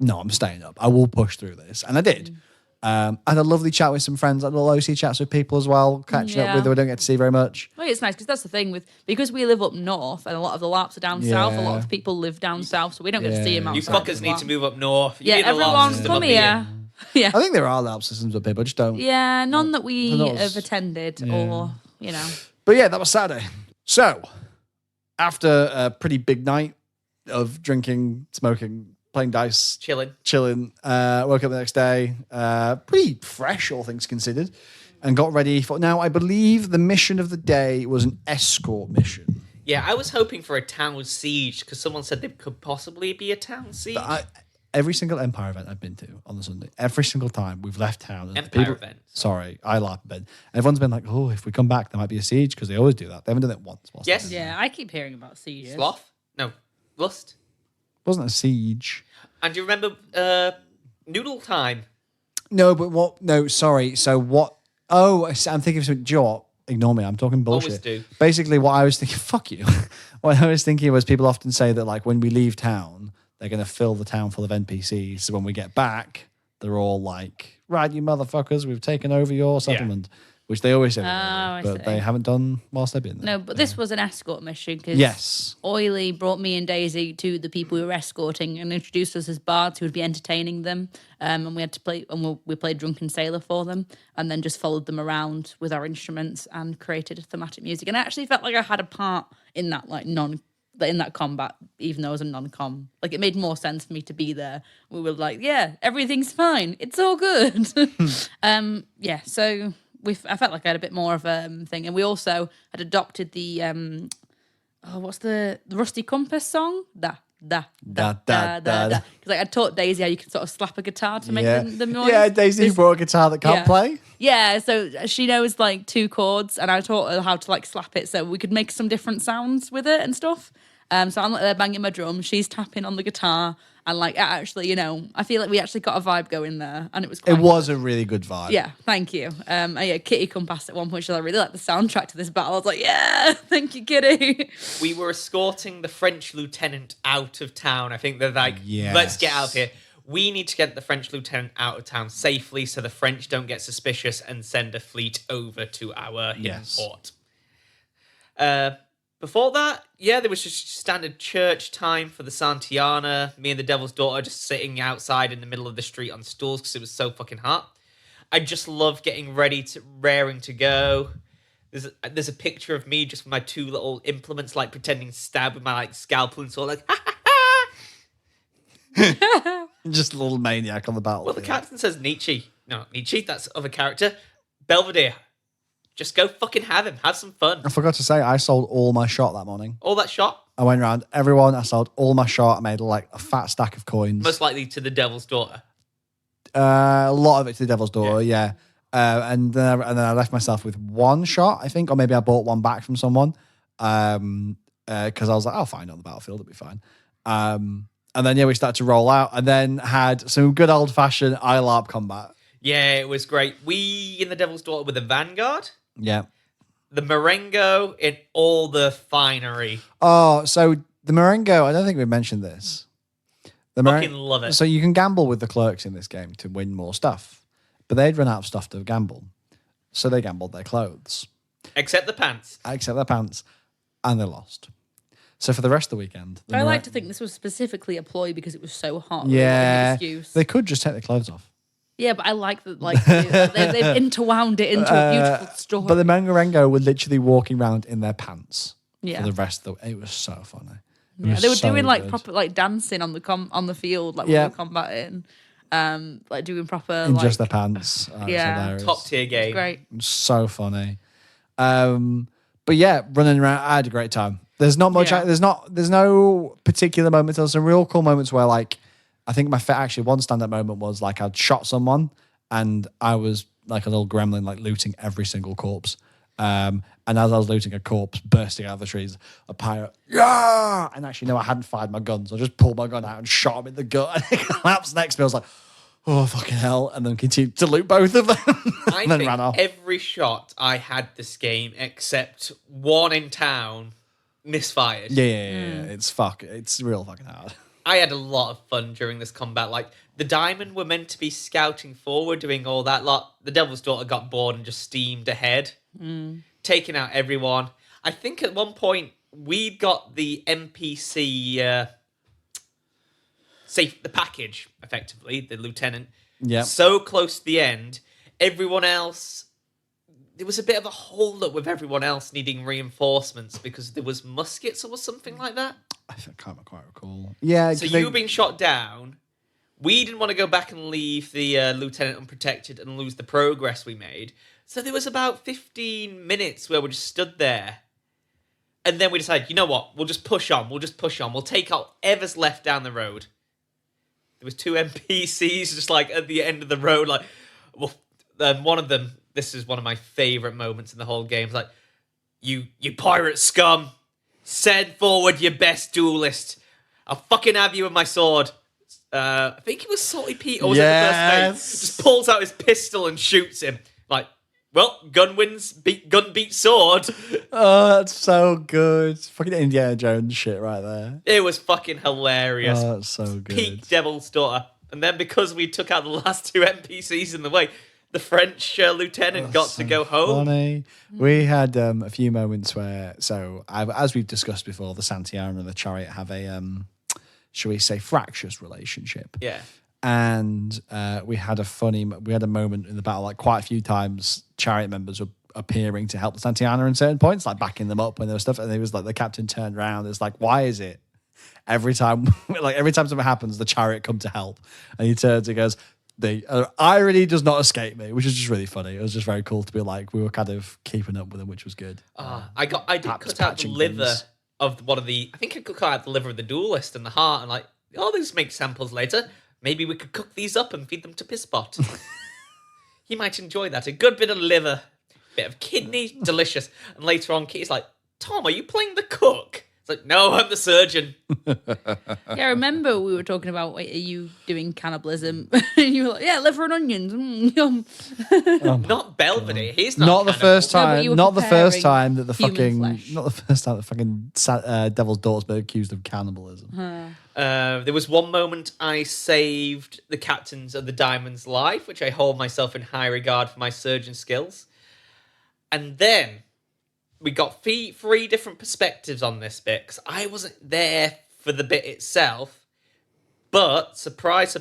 no, I'm staying up. I will push through this, and I did. I had a lovely chat with some friends, little OC chats with people as well, catching up with who I don't get to see very much. Well, it's nice because that's the thing because we live up north and a lot of the LARPs are down south. A lot of people live down south, so we don't get to see them outside. You fuckers need to move up north. Yeah, everyone come here. Yeah, I think there are LARP systems up here, but just don't. Yeah, none that we have attended or. But yeah, that was Saturday. So after a pretty big night of drinking, smoking, playing dice, chilling. Woke up the next day, pretty fresh, all things considered, and got ready for. Now, I believe the mission of the day was an escort mission. Yeah, I was hoping for a town siege because someone said there could possibly be a town siege. Every single Empire event I've been to on the Sunday, every single time we've left town. And Empire event. Sorry, EYELarp event. And everyone's been like, "Oh, if we come back, there might be a siege," because they always do that. They haven't done it once. Yes. Yeah, I keep hearing about sieges. Sloth? No, Lust. It wasn't a siege. And do you remember Noodle Time? No, but what? No, sorry. So what? Oh, I'm thinking of something. Do you know what? Ignore me. I'm talking bullshit. Always do. Basically, what I was thinking. Fuck you. What I was thinking was people often say that when we leave town, they're going to fill the town full of NPCs. So when we get back, they're all like, "Right, you motherfuckers, we've taken over your settlement." which they always say, I but see. they haven't done whilst they've been there. No, but this was an escort mission because Yes. Oily brought me and Daisy to the people we were escorting and introduced us as bards who would be entertaining them. And we had to play, and we played Drunken Sailor for them, and then just followed them around with our instruments and created thematic music. And I actually felt like I had a part in that, in that combat, even though I was a non-com. Like, it made more sense for me to be there. We were like, yeah, everything's fine. It's all good. Yeah, so I felt like I had a bit more of a thing. And we also had adopted the, what's the Rusty Compass song? Da, da, da, da, da, da. Because I taught Daisy how you can sort of slap a guitar to make the noise. Yeah, Daisy brought a guitar that can't play. Yeah, so she knows like 2 chords, and I taught her how to like slap it so we could make some different sounds with it and stuff. So I'm like there banging my drum, she's tapping on the guitar, and like actually, I feel like we actually got a vibe going there, and it was quite was a really good vibe. Yeah, thank you. Kitty come past at one point. She's like, I really like the soundtrack to this battle. I was like, yeah, thank you, Kitty. We were escorting the French lieutenant out of town. I think they're like, Yes. let's get out of here. We need to get the French lieutenant out of town safely so the French don't get suspicious and send a fleet over to our hidden port. Before that, there was just standard church time for the Santiana. Me and the Devil's Daughter just sitting outside in the middle of the street on stools because it was so fucking hot. I just love getting raring to go. There's a picture of me just with my 2 little implements, like pretending to stab with my like scalpel and sort of like, ha ha ha. Just a little maniac on the battlefield. Well, the captain says Nietzsche. No, not Nietzsche, that's other character. Belvedere. Just go fucking have him. Have some fun. I forgot to say, I sold all my shot that morning. All that shot? I went around everyone. I sold all my shot. I made like a fat stack of coins. Most likely to the Devil's Daughter. A lot of it to the Devil's Daughter, yeah. And then I left myself with 1 shot, I think, or maybe I bought 1 back from someone. Because I was like, I'll find it on the battlefield. It'll be fine. And then, we started to roll out and then had some good old-fashioned EYELarp combat. Yeah, it was great. We, in the Devil's Daughter, with the Vanguard. Yeah. The Marengo in all the finery. Oh, so the Marengo, I don't think we mentioned this. Fucking love it. So you can gamble with the clerks in this game to win more stuff. But they'd run out of stuff to gamble. So they gambled their clothes. Except the pants. Except their pants. And they lost. So for the rest of the weekend... I like to think this was specifically a ploy because it was so hot. Yeah. Excuse. They could just take their clothes off. Yeah, but I like that. Like they've interwound it into a beautiful story. But the Mangarengo were literally walking around in their pants for the rest of the. It was so funny. Yeah, they were doing like proper like dancing on the field, like when we were combating, like doing proper in just their pants. Top tier game. Great, so funny. But yeah, running around, I had a great time. There's not much. There's no particular moments. There's some real cool moments where like. I think actually one stand-up moment was like I'd shot someone and I was like a little gremlin like looting every single corpse. And as I was looting a corpse bursting out of the trees, a pirate, and actually no, I hadn't fired my gun, so I just pulled my gun out and shot him in the gut and it collapsed next to me. I was like, oh fucking hell, and then continued to loot both of them and then ran off. Every shot I had this game except one in town misfired. Yeah. It's real fucking hard. I had a lot of fun during this combat. Like, the Diamond were meant to be scouting forward, doing all that lot. The Devil's Daughter got bored and just steamed ahead, taking out everyone. I think at one point, we'd got the NPC, the package, effectively, the lieutenant, so close to the end. Everyone else, there was a bit of a hold-up with everyone else needing reinforcements because there was muskets or something like that. I can't quite recall. Yeah. So you were being shot down. We didn't want to go back and leave the lieutenant unprotected and lose the progress we made. So there was about 15 minutes where we just stood there. And then we decided, you know what? We'll just push on. We'll take out whatever's left down the road. There was 2 NPCs just like at the end of the road. Like, well, one of them, this is one of my favourite moments in the whole game. It's like, you pirate scum. Send forward your best duelist. I'll fucking have you with my sword. I think it was Salty Pete, or was it the first name? Just pulls out his pistol and shoots him. Like, well, gun beats sword. Oh, that's so good. Fucking Indiana Jones shit right there. It was fucking hilarious. Oh, that's so good. Peak Devil's Daughter. And then because we took out the last 2 NPCs in the way, the French lieutenant got to go home. Funny. We had a few moments where, as we've discussed before, the Santa Ana and the Chariot have a, shall we say, fractious relationship. Yeah. And we had a moment in the battle, like quite a few times, Chariot members were appearing to help the Santa Ana in certain points, like backing them up when there was stuff. And it was like the captain turned around. It's like, why is it every time something happens, the Chariot come to help? And he turns and goes, the irony does not escape me, which is just really funny. It was just very cool to be like, we were kind of keeping up with him, which was good. I did cut out the liver of one of the, I think I cut out the liver of the duelist and the heart, and like, these make samples later. Maybe we could cook these up and feed them to Pisspot. He might enjoy that. A good bit of liver, bit of kidney, delicious. And later on, Kitty's like, Tom, are you playing the cook? It's like, no, I'm the surgeon. Yeah, I remember we were talking about, wait, are you doing cannibalism? And you were like, yeah, liver and onions. Yum. Not Belvedere. He's not the first time. No, not the first time that the human fucking Devil's Daughter's been accused of cannibalism. There was one moment I saved the captains of the Diamond's life, which I hold myself in high regard for my surgeon skills. And then we got three different perspectives on this bit, because I wasn't there for the bit itself. But, surprise,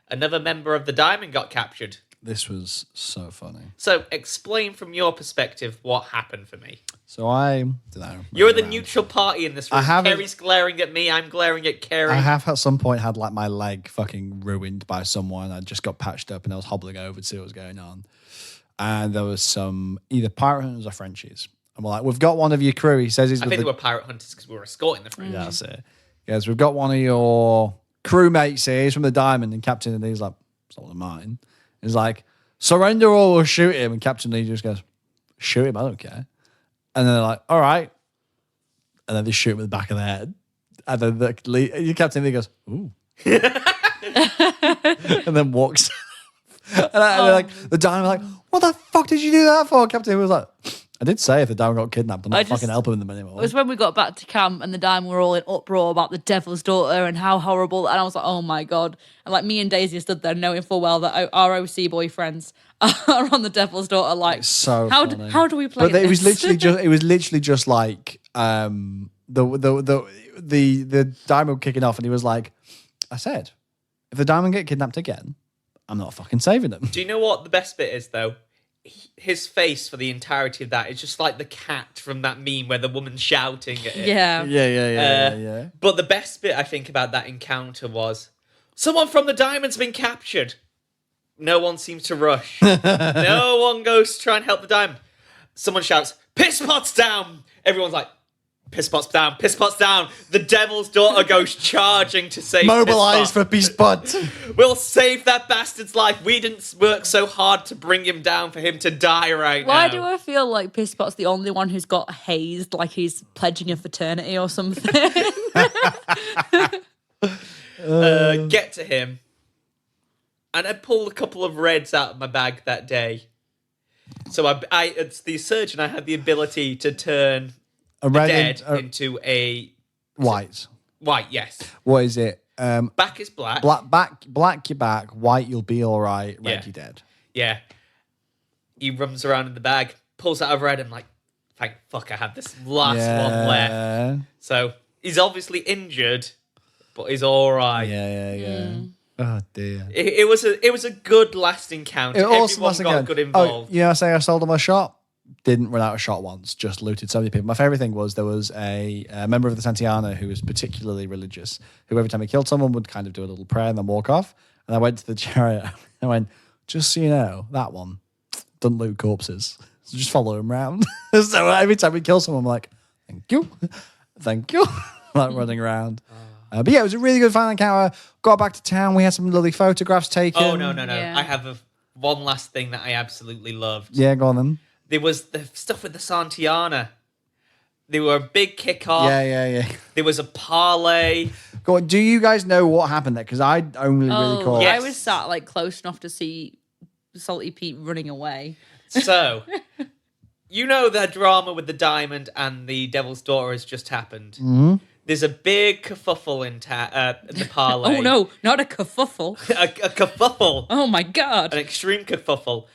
another member of the Diamond got captured. This was so funny. So, explain from your perspective what happened for me. So I don't know. You're the neutral party in this room. haven't- Kerrie's glaring at me, I'm glaring at Kerrie. I have at some point had like my leg fucking ruined by someone. I just got patched up and I was hobbling over to see what was going on. And there was some either pirate hunters or Frenchies. And we're like, we've got one of your crew. He says he's I think they were pirate hunters because we were escorting the French. Yeah, that's it. He goes, we've got one of your crewmates here. He's from the Diamond. And Captain and he's like, it's not one of mine. He's like, surrender or we'll shoot him. And Captain Lee just goes, shoot him, I don't care. And then they're like, all right. And then they shoot him in the back of the head. And then the Captain Lee goes, ooh. And then walks. And like the Diamond like, what the fuck did you do that for? Captain was like, I did say if the Diamond got kidnapped, I'm not fucking helping them anymore. It was when we got back to camp and the Diamond were all in uproar about the Devil's Daughter and how horrible. And I was like, oh my God. And like me and Daisy stood there knowing full well that our OC boyfriends are on the Devil's Daughter. Like, it's so how funny. do we play But this? it was literally just like the Diamond kicking off, and he was like, I said, if the Diamond get kidnapped again, I'm not fucking saving them. Do you know what the best bit is, though? His face for the entirety of that is just like the cat from that meme where the woman's shouting at it. Yeah. Yeah. But the best bit, I think, about that encounter was someone from the Diamond's been captured. No one seems to rush. No one goes to try and help the Diamond. Someone shouts, Pisspot's down! Everyone's like, Pisspot's down, Pisspot's down. The Devil's Daughter goes charging to save Mobilize Pisspot. for Pisspot. We'll save that bastard's life. We didn't work so hard to bring him down for him to die right now. Why do I feel like Pisspot's the only one who's got hazed, like he's pledging a fraternity or something? Get to him. And I pulled a couple of reds out of my bag that day. So it's the surgeon, I had the ability to turn A the red dead into a white. white, yes. What is it? Back is black. Black you're back, white you'll be all right, red Yeah. you're dead. Yeah. He runs around in the bag, pulls out a red, and I'm like, thank fuck I have this last one left. So he's obviously injured, but he's all right. Yeah. Oh dear. It was a good last encounter. Everyone got good involved. Oh, I say I sold him a shot. Didn't run out of shot once. Just looted so many people. My favorite thing was there was a member of the Santa Ana who was particularly religious, who every time he killed someone would kind of do a little prayer and then walk off. And I went to the chariot. I went, just so you know, that one doesn't loot corpses. So just follow him around. So every time we kill someone, I'm like, thank you, like running around. But yeah, it was a really good final encounter. Got back to town. We had some lovely photographs taken. Oh, no. Yeah. I have one last thing that I absolutely loved. Yeah, go on then. There was the stuff with the Santiana. There were a big kickoff. Yeah. There was a parlay. Go on. Do you guys know what happened there? Because I only really caught. Yes. I was sat like close enough to see Salty Pete running away. So, you know the drama with the Diamond and the Devil's Daughter has just happened. Mm-hmm. There's a big kerfuffle in the parlay. Oh no, not a kerfuffle. a kerfuffle. Oh my god. An extreme kerfuffle.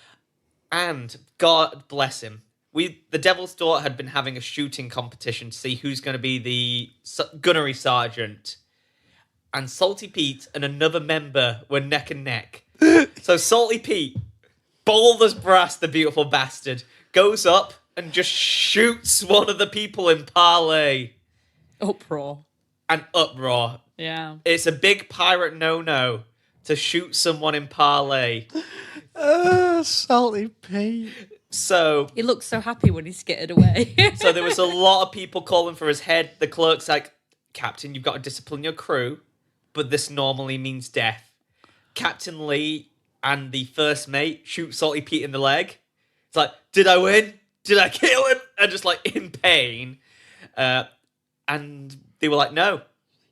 And God bless him. The Devil's Daughter had been having a shooting competition to see who's going to be the gunnery sergeant. And Salty Pete and another member were neck and neck. So Salty Pete, bold as brass, the beautiful bastard, goes up and just shoots one of the people in parlay. Uproar. An uproar. Yeah. It's a big pirate no-no to shoot someone in parlay. Salty Pete. So He looks so happy when he skittered away. so there was a lot of people calling for his head. The clerk's like, Captain, you've got to discipline your crew, but this normally means death. Captain Lee and the first mate shoot Salty Pete in the leg. It's like, did I win? Did I kill him? And just like in pain. And they were like, no,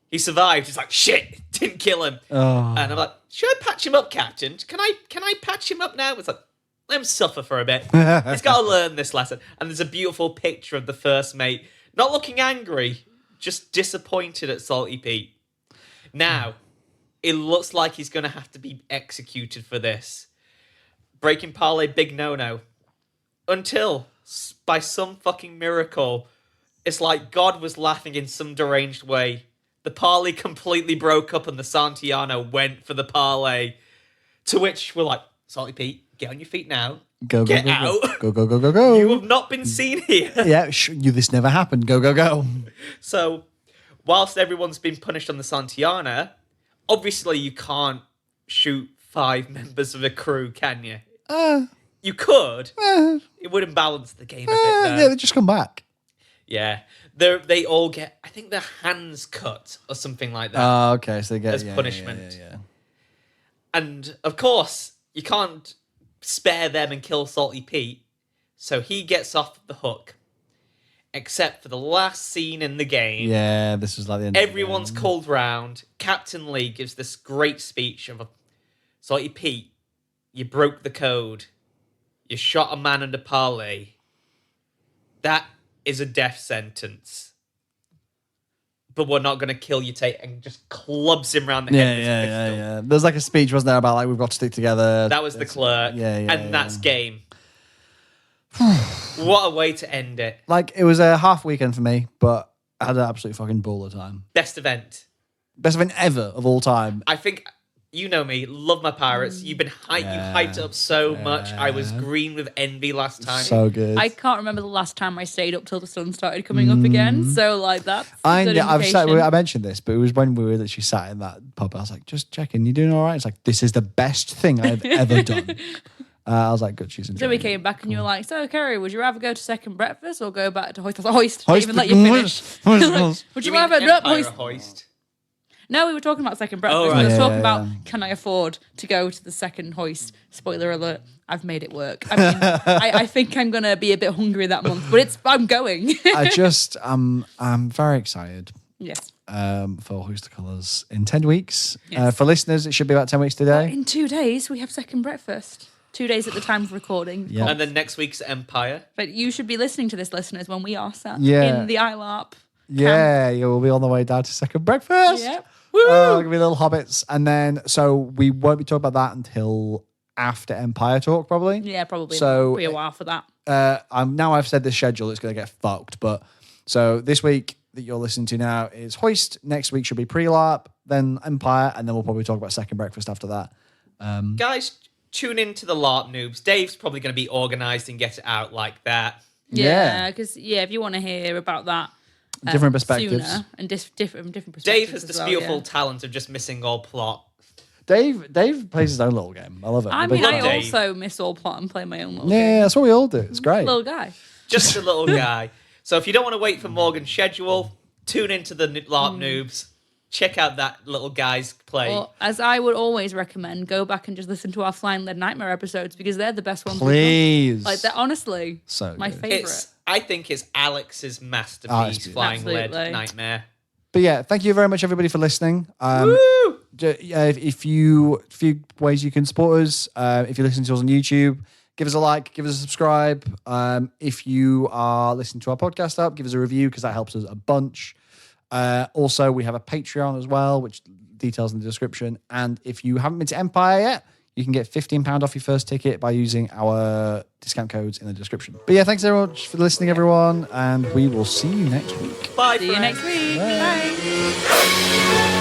he survived. It's like, shit, didn't kill him. Oh. And I'm like, should I patch him up, Captain? Can I patch him up now? It's like, let him suffer for a bit. He's got to learn this lesson. And there's a beautiful picture of the first mate, not looking angry, just disappointed at Salty Pete. Now, it looks like he's going to have to be executed for this. Breaking parlay, big no-no. Until, by some fucking miracle, it's like God was laughing in some deranged way. The parlay completely broke up and the Santiano went for the parlay. To which we're like, Salty Pete, get on your feet now. Get out. Go. You have not been seen here. Yeah, this never happened. Go. So, whilst everyone's been punished on the Santiana, obviously you can't shoot 5 members of a crew, can you? You could. It would imbalance the game a bit there. Yeah, they just come back. Yeah. They all get, I think their hands cut or something like that. Oh, okay. So they get As punishment. Yeah. And, of course, you can't spare them and kill Salty Pete, so he gets off the hook. Except for the last scene in the game. Yeah, this was like the end. Everyone's called round. Captain Lee gives this great speech of, Salty Pete, you broke the code. You shot a man under parlay. That is a death sentence. But we're not going to kill you, Tate, and just clubs him round the head with his pistol. Yeah. There's like a speech, wasn't there, about like we've got to stick together. That was the clerk. And that's game. What a way to end it. Like, it was a half weekend for me, but I had an absolute fucking ball of time. Best event. Best event ever of all time. I think, you know me, love my Pirates. You've been you hyped it up so much. I was green with envy last time. So good. I can't remember the last time I stayed up till the sun started coming up again. So like that's I I mentioned this, but it was when we were literally sat in that pub. I was like, just checking, you doing all right? It's like, this is the best thing I've ever done. I was like, good, she's enjoying So we it. came back and you were like, so Kerrie, would you rather go to second breakfast or go back to Hoist? I was like, Hoist. Hoist, Didn't even let you finish. Hoist. Would you mean rather Empire Hoist? Hoist? No, we were talking about second breakfast. Oh, We right. were talking Yeah. about can I afford to go to the second Hoist? Spoiler alert, I've made it work. I mean, I think I'm gonna be a bit hungry that month, but I'm going. I'm very excited. Yes. For Hoist the Colours in 10 weeks. Yes. For listeners, it should be about 10 weeks today. In 2 days, we have second breakfast. 2 days at the time of recording. Yeah. And then next week's Empire. But you should be listening to this, listeners, when we are sat Yeah. in the EYELarp. Yeah, you'll be on the way down to second breakfast. Yep. Gonna be little hobbits. And then, so we won't be talking about that until after Empire Talk, probably. Yeah, probably. So, Be a while for that. Now I've said the schedule, it's going to get fucked. But so this week that you're listening to now is Hoist. Next week should be Pre-LARP, then Empire, and then we'll probably talk about second breakfast after that. Guys, tune in to the LARP noobs. Dave's probably going to be organised and get it out like that. Yeah, because if you want to hear about that, Different perspectives. sooner and different perspectives. Dave has as this well, beautiful yeah. talent of just missing all plot. Dave plays his own little game. I love it. I mean, Love I Dave. also miss all plot and play my own little yeah, game. that's what we all do. It's great. Little guy. Just a little guy. So if you don't want to wait for Morgan's schedule, tune into the LARP noobs. Check out that little guy's play. Or, as I would always recommend, go back and just listen to our Flying Lead Nightmare episodes because they're the best ones. we've done. Please. Like, they're honestly So my good. favourite. I think it's Alex's masterpiece, beautiful. Flying Lead Absolutely. Nightmare. But yeah, thank you very much, everybody, for listening. Woo! If you, a few ways you can support us. If you're listening to us on YouTube, give us a like, give us a subscribe. If you are listening to our podcast app, give us a review because that helps us a bunch. Also, we have a Patreon as well, which details in the description. And if you haven't been to Empire yet, you can get £15 off your first ticket by using our discount codes in the description. But yeah, thanks very much for listening, everyone. And we will see you next week. Bye. See you friends. next week. Bye.